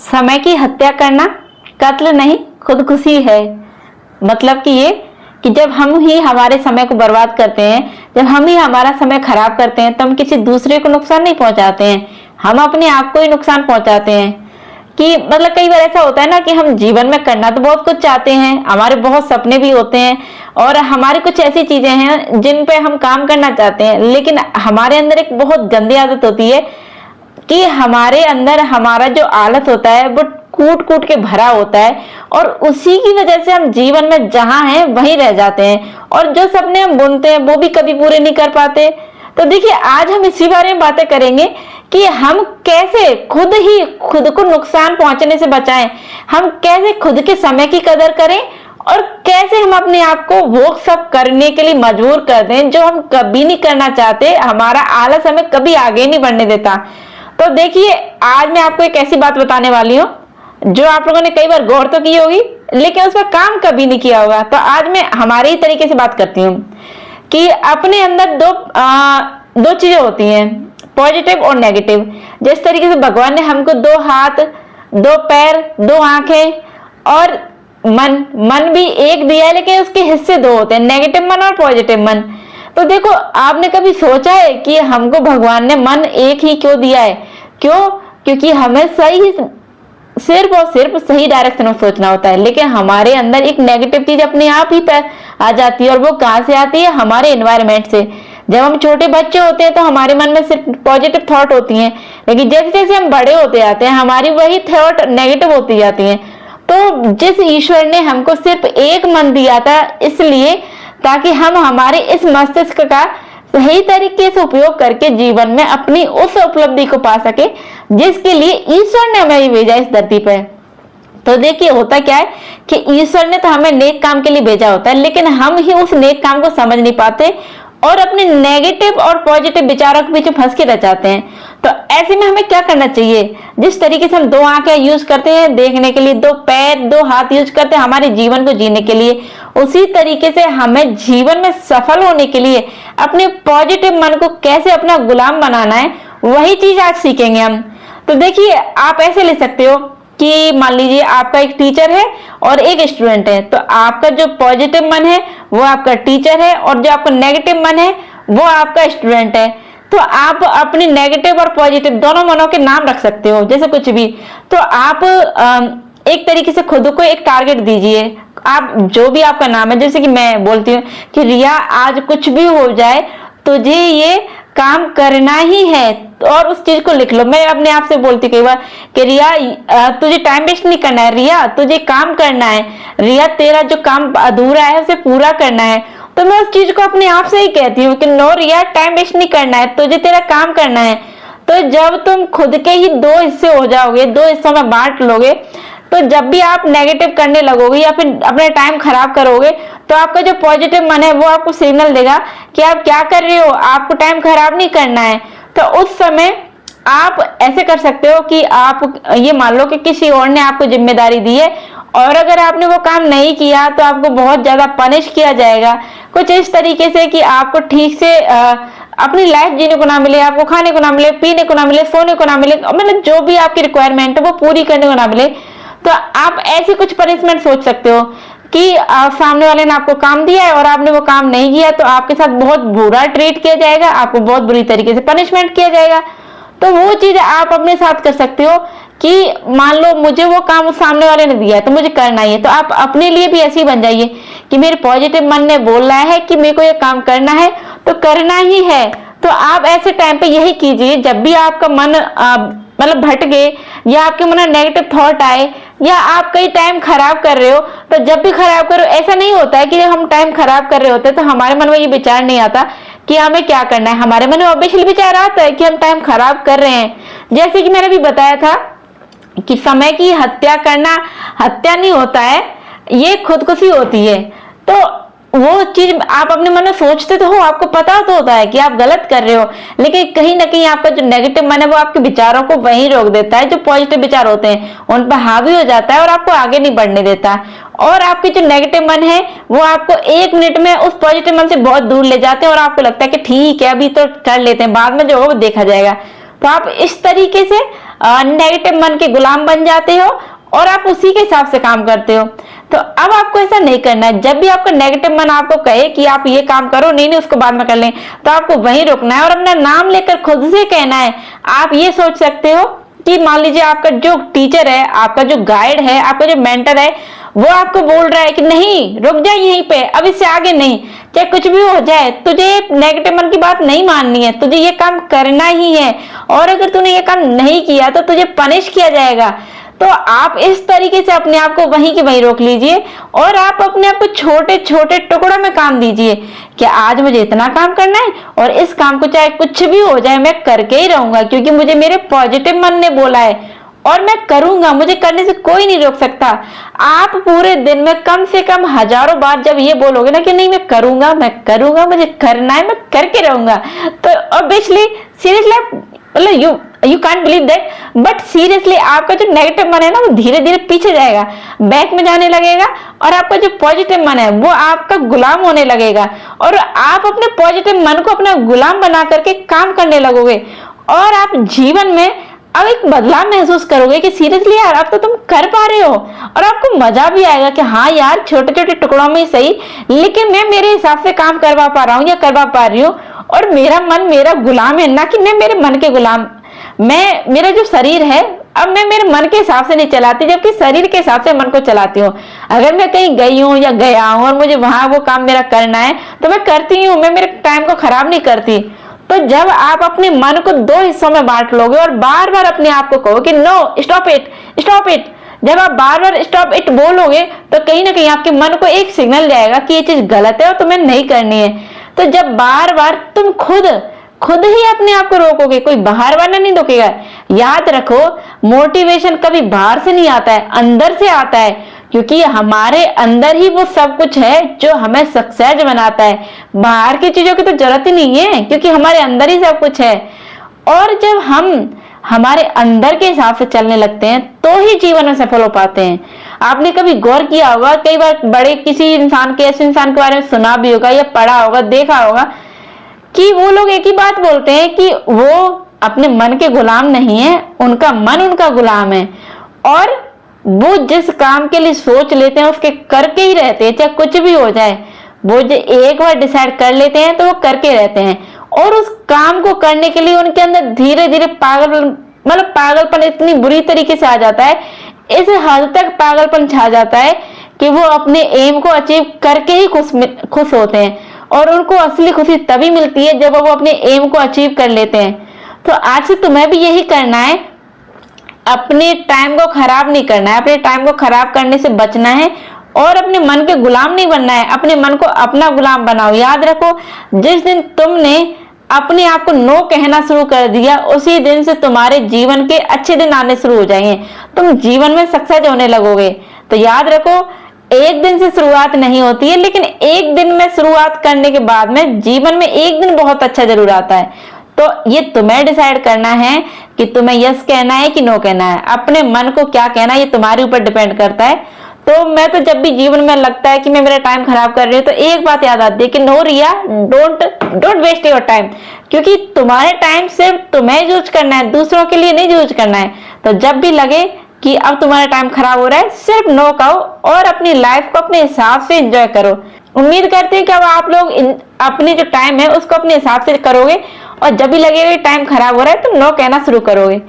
समय की हत्या करना कत्ल नहीं खुदकुशी है। मतलब कि ये कि जब हम ही हमारे समय को बर्बाद करते हैं, जब हम ही हमारा समय खराब करते हैं, तो हम किसी दूसरे को नुकसान नहीं पहुंचाते हैं, हम अपने आप को ही नुकसान पहुंचाते हैं। कि मतलब कई बार ऐसा होता है ना कि हम जीवन में करना तो बहुत कुछ चाहते हैं, हमारे बहुत सपने भी होते हैं और हमारी कुछ ऐसी चीजें हैं जिन पे हम काम करना चाहते हैं, लेकिन हमारे अंदर एक बहुत गंदी आदत होती है कि हमारे अंदर हमारा जो आलस होता है वो कूट कूट के भरा होता है और उसी की वजह से हम जीवन में जहां हैं वहीं रह जाते हैं और जो सपने हम बुनते हैं वो भी कभी पूरे नहीं कर पाते। तो देखिए, आज हम इसी बारे में बातें करेंगे कि हम कैसे खुद को नुकसान पहुंचने से बचाएं, हम कैसे खुद के समय की कदर करें और कैसे हम अपने आप को वो सब करने के लिए मजबूर कर दें जो हम कभी नहीं करना चाहते। हमारा आलस हमें कभी आगे नहीं बढ़ने देता। तो देखिए, आज मैं आपको एक ऐसी बात बताने वाली हूँ जो आप लोगों ने कई बार गौर तो की होगी लेकिन उस पर काम कभी नहीं किया होगा। तो आज मैं हमारे ही तरीके से बात करती हूँ कि अपने अंदर दो चीजें होती हैं, पॉजिटिव और नेगेटिव। जिस तरीके से भगवान ने हमको दो हाथ, दो पैर, दो आंखें और मन भी एक दिया है, लेकिन उसके हिस्से दो होते हैं, नेगेटिव मन और पॉजिटिव मन। तो देखो, आपने कभी सोचा है कि हमको भगवान ने मन एक ही क्यों दिया है? क्यों? क्योंकि हमें सिर्फ और सिर्फ सही डायरेक्शन में सोचना होता है, लेकिन हमारे अंदर एक नेगेटिव चीज अपने आप ही आ जाती है। और वो कहां से आती है? हमारे एनवायरनमेंट से। जब हम छोटे बच्चे होते हैं तो हमारे मन में सिर्फ पॉजिटिव थॉट होती हैं, लेकिन जैसे जैसे हम बड़े होते जाते हैं हमारी वही थॉट नेगेटिव होती जाती हैं। तो जिस ईश्वर ने हमको सिर्फ एक मन दिया था, इसलिए ताकि हम हमारे इस मस्तिष्क का सही तरीके से उपयोग करके जीवन में अपनी उस उपलब्धि को पा सके जिसके लिए ईश्वर ने हमें भेजा इस धरती पर। तो देखिए, होता क्या है कि ईश्वर ने तो हमें नेक काम के लिए भेजा होता है, लेकिन हम ही उस नेक काम को समझ नहीं पाते और अपने नेगेटिव और पॉजिटिव विचारों के पीछे फंस के रह जाते हैं। तो ऐसे में हमें क्या करना चाहिए? जिस तरीके से हम दो आंखें यूज करते हैं देखने के लिए, दो पैर, दो हाथ यूज करते हैं हमारे जीवन को जीने के लिए, उसी तरीके से हमें जीवन में सफल होने के लिए अपने पॉजिटिव मन को कैसे अपना गुलाम बनाना है, वही चीज आज सीखेंगे हम। तो देखिए, आप ऐसे ले सकते हो कि मान लीजिए आपका एक टीचर है और एक स्टूडेंट है, तो आपका जो पॉजिटिव मन है वो आपका टीचर है और जो आपका नेगेटिव मन है वो आपका स्टूडेंट है। तो आप अपनी नेगेटिव और पॉजिटिव दोनों मनों के नाम रख सकते हो, जैसे कुछ भी। तो आप एक तरीके से खुद को एक टारगेट दीजिए। आप जो भी आपका नाम है, जैसे कि मैं बोलती हूँ कि रिया, आज कुछ भी हो जाए तुझे ये काम करना ही है, और उस चीज को लिख लो। मैं अपने आप से बोलती कई बार कि रिया, तुझे टाइम वेस्ट नहीं करना है, रिया तुझे काम करना है, रिया तेरा जो काम अधूरा है उसे पूरा करना है। तो मैं उस चीज को अपने आप से ही कहती हूँ कि नो रिया, टाइम वेस्ट नहीं करना है, तुझे तेरा काम करना है। तो जब तुम खुद के ही दो हिस्से हो जाओगे, दो हिस्सों में बांट लोगे, तो जब भी आप नेगेटिव करने लगोगे या फिर अपना टाइम खराब करोगे, तो आपका जो पॉजिटिव मन है वो आपको सिग्नल देगा कि आप क्या कर रहे हो, आपको टाइम खराब नहीं करना है। तो उस समय आप ऐसे कर सकते हो कि आप ये मान लो कि किसी और ने आपको जिम्मेदारी दी है और अगर आपने वो काम नहीं किया तो आपको बहुत ज्यादा पनिश किया जाएगा। कुछ इस तरीके से कि आपको ठीक से अपनी लाइफ जीने को ना मिले, आपको खाने को ना मिले, पीने को ना मिले, सोने को ना मिले, मतलब जो भी आपकी रिक्वायरमेंट है वो पूरी करने को ना मिले। तो आप ऐसे कुछ पनिशमेंट सोच सकते हो कि सामने वाले ने आपको काम दिया है और आपने वो काम नहीं किया तो आपके साथ बहुत बुरा ट्रीट किया जाएगा, आपको बहुत बुरी तरीके से पनिशमेंट किया जाएगा। तो वो चीज आप अपने साथ कर सकते हो कि मान लो मुझे वो काम उस सामने वाले ने दिया है तो मुझे करना ही है। तो आप अपने लिए भी ऐसे ही बन जाइए कि मेरे पॉजिटिव मन ने बोल रहा है कि मेरे को ये काम करना है तो करना ही है। तो आप ऐसे टाइम पे यही कीजिए, जब भी आपका मन मतलब भटके या आपके मन में नेगेटिव थॉट आए या आप कहीं टाइम खराब कर रहे हो, तो जब भी खराब करो, ऐसा नहीं होता है कि हम टाइम खराब कर रहे होते तो हमारे मन में ये विचार नहीं आता कि हमें क्या करना है। हमारे मन में ऑब्वियसली विचार आता है कि हम टाइम खराब कर रहे हैं। जैसे कि मैंने भी बताया था कि समय की हत्या करना हत्या नहीं होता है, ये खुदकुशी होती है। तो वो चीज आप अपने मन में सोचते तो हो, आपको पता तो होता है कि आप गलत कर रहे हो, लेकिन कहीं ना कहीं आपका जो नेगेटिव मन है वो आपके विचारों को वहीं रोक देता है। जो पॉजिटिव विचार होते हैं उन पर हावी हो जाता है और आपको आगे नहीं बढ़ने देता। और आपके जो नेगेटिव मन है वो आपको एक मिनट में उस पॉजिटिव मन से बहुत दूर ले जाते हैं और आपको लगता है कि ठीक है अभी तो कर लेते हैं, बाद में जो हो वो देखा जाएगा। तो आप इस तरीके से नेगेटिव मन के गुलाम बन जाते हो और आप उसी के हिसाब से काम करते हो। तो अब आपको ऐसा नहीं करना है। जब भी आपका नेगेटिव मन आपको कहे कि आप ये काम करो, नहीं नहीं उसको बाद में कर लें, तो आपको वहीं रुकना है और अपना नाम लेकर खुद से कहना है। आप ये सोच सकते हो कि मान लीजिए आपका जो टीचर है, आपका जो गाइड है, आपका जो मेंटर है, वो आपको बोल रहा है कि नहीं रुक जा यहीं पे, अब इससे आगे नहीं, चाहे कुछ भी हो जाए, तुझे नेगेटिव मन की बात नहीं माननी है, तुझे ये काम करना ही है, और अगर तूने ये काम नहीं किया तो तुझे पनिश किया जाएगा। तो आप इस तरीके से अपने आप को वहीं की वहीं रोक लीजिए और आप अपने आप को छोटे छोटे टुकड़ों में काम दीजिए कि आज मुझे इतना काम करना है और इस काम को चाहे कुछ भी हो जाए मैं करके ही रहूंगा, क्योंकि मुझे मेरे पॉजिटिव मन ने बोला है और मैं करूंगा, मुझे करने से कोई नहीं रोक सकता। आप पूरे दिन में कम से कम हजारों बार जब ये बोलोगे ना कि नहीं मैं करूंगा, मुझे करना है, मैं करके रहूंगा, तो ऑब्वियसली सीरियसली मतलब you can't believe that, but seriously आपका जो नेगेटिव मन है ना वो धीरे धीरे पीछे जाएगा, बैक में जाने लगेगा और आपका जो पॉजिटिव मन है वो आपका गुलाम होने लगेगा और आप अपने पॉजिटिव मन को अपना गुलाम बना करके काम करने लगोगे और आप जीवन में अब एक बदलाव महसूस करोगे कि सीरियसली यार अब तो तुम कर पा रहे हो और आपको मजा भी आएगा कि हाँ यार छोटे छोटे टुकड़ों में ही सही, लेकिन मैं मेरे हिसाब से काम करवा पा रहा हूँ या करवा पा रही हूँ और मेरा मन मेरा गुलाम है, ना कि मैं मेरे मन के गुलाम। मेरा जो शरीर है अब मैं मेरे मन के हिसाब से नहीं चलाती, जबकि शरीर के हिसाब से मन को चलाती हूँ। अगर मैं कहीं गई हूँ या गया हूँ और मुझे वहां वो काम मेरा करना है तो मैं करती हूँ, मैं मेरे टाइम को खराब नहीं करती। तो जब आप अपने मन को दो हिस्सों में बांट लोगे और बार बार अपने आप को कहो कि नो स्टॉप इट, जब आप बार बार स्टॉप इट बोलोगे तो कहीं ना कहीं आपके मन को एक सिग्नल जाएगा कि ये चीज गलत है और तुम्हें नहीं करनी है। तो जब बार बार तुम खुद ही अपने आप को रोकोगे, कोई बाहर वाला नहीं रोकेगा। याद रखो मोटिवेशन कभी बाहर से नहीं आता है, अंदर से आता है, क्योंकि हमारे अंदर ही वो सब कुछ है जो हमें सक्सेस बनाता है। बाहर की चीजों की तो जरूरत ही नहीं है क्योंकि हमारे अंदर ही सब कुछ है। और जब हम हमारे अंदर के हिसाब से चलने लगते हैं तो ही जीवन में सफल हो पाते हैं। आपने कभी गौर किया होगा, कई बार बड़े किसी इंसान के ऐसे इंसान के बारे में सुना भी होगा या पढ़ा होगा, देखा होगा कि वो लोग एक ही बात बोलते हैं कि वो अपने मन के गुलाम नहीं है, उनका मन उनका गुलाम है और वो जिस काम के लिए सोच लेते हैं उसके करके ही रहते हैं, चाहे कुछ भी हो जाए। वो जो एक बार डिसाइड कर लेते हैं तो वो करके रहते हैं और उस काम को करने के लिए उनके अंदर धीरे धीरे पागलपन इतनी बुरी तरीके से आ जाता है, इस हद तक पागलपन छा जाता है कि वो अपने एम को अचीव करके ही खुश होते हैं और उनको असली खुशी तभी मिलती है जब वो अपने एम को अचीव कर लेते हैं। तो आज से तुम्हें भी यही करना है, अपने टाइम को खराब नहीं करना है, अपने टाइम को खराब करने से बचना है और अपने मन के गुलाम नहीं बनना है, अपने मन को अपना गुलाम बनाओ। याद रखो जिस दिन तुमने अपने आप को नो कहना शुरू कर दिया उसी दिन से तुम्हारे जीवन के अच्छे दिन आने शुरू हो जाएंगे, तुम जीवन में सक्सेस होने लगोगे। तो याद रखो एक दिन से शुरुआत नहीं होती है, लेकिन एक दिन में शुरुआत करने के बाद में जीवन में एक दिन बहुत अच्छा जरूर आता है। तो ये तुम्हें डिसाइड करना है कि तुम्हें यस कहना है कि नो कहना है, अपने मन को क्या कहना है ये तुम्हारे ऊपर डिपेंड करता है। तो मैं तो जब भी जीवन में लगता है कि मैं मेरा टाइम खराब कर रही हूँ तो एक बात याद आती है कि no Riya, don't waste your time, क्योंकि तुम्हारे टाइम सिर्फ तुम्हें यूज करना है, दूसरों के लिए नहीं यूज करना है। तो जब भी लगे कि अब तुम्हारा टाइम खराब हो रहा है सिर्फ नो कहो और अपनी लाइफ को अपने हिसाब से एंजॉय करो। उम्मीद करते हैं कि अब आप लोग अपने जो टाइम है उसको अपने हिसाब से करोगे और जब भी लगेगा टाइम खराब हो रहा है तो नो कहना शुरू करोगे।